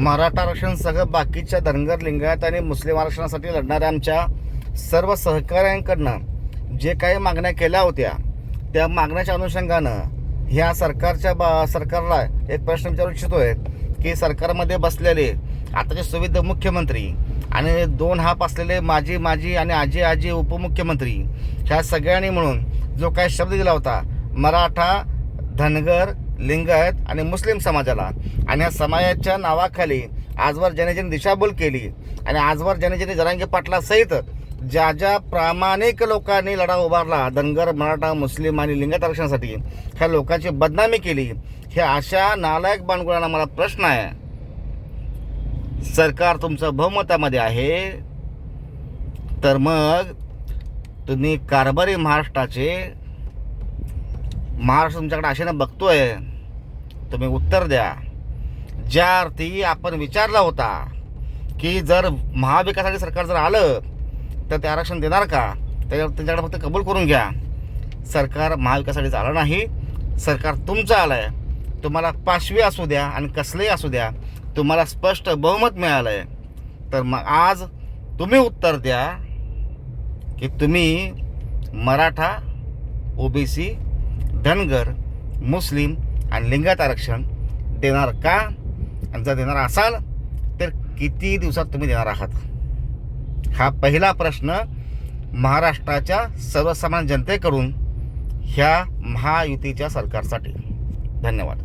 मराठा आरक्षणसह बाकीच्या धनगर, लिंगायत आणि मुस्लिम आरक्षणासाठी लढणाऱ्या आमच्या सर्व सहकाऱ्यांकडनं जे काही मागण्या केल्या होत्या त्या मागण्याच्या अनुषंगानं ह्या सरकारला एक प्रश्न विचारू इच्छितोय की सरकारमध्ये बसलेले आताचे सुविध मुख्यमंत्री आणि 2 हाप असलेले माजी आणि आजी उपमुख्यमंत्री ह्या सगळ्यांनी मिळून जो काही शब्द दिला होता मराठा, धनगर, लिंगायत आणि मुस्लिम समाजाला, आणि या समाजाच्या नावाखाली आजवर ज्याने दिशाभूल केली आणि आजवर ज्याने जरांगे पाटलासहित ज्या प्रामाणिक लोकांनी लढा उभारला धनगर, मराठा, मुस्लिम आणि लिंगायत आरक्षणासाठी, ह्या लोकांची बदनामी केली, ह्या अशा नालायक बाणगुळांना मला प्रश्न आहे, सरकार तुमचं बहुमतामध्ये आहे तर मग तुम्ही कारभारी महाराष्ट्र तुमच्याकडे आशेनं बघतोय, तुम्ही उत्तर द्या. ज्या अर्थी आपण विचारला होता की जर महाविकासासाठी सरकार जर आलं तर ते आरक्षण देणार का, त्यांच्याकडे फक्त कबूल करून घ्या. सरकार महाविकासासाठी आलं नाही, सरकार तुमचं आलं आहे. तुम्हाला पाशवी असू द्या आणि कसलेही असू द्या, तुम्हाला स्पष्ट बहुमत मिळालं आहे. तर मग आज तुम्ही उत्तर द्या की तुम्ही मराठा, ओबीसी, धनगर, मुस्लिम आणि लिंगायत आरक्षण देणार का, आणि जर देणार असाल तर किती दिवसात तुम्ही देणार आहात. हा पहिला प्रश्न महाराष्ट्राच्या सर्वसामान्य जनतेकडून ह्या महायुतीच्या सरकारसाठी. धन्यवाद.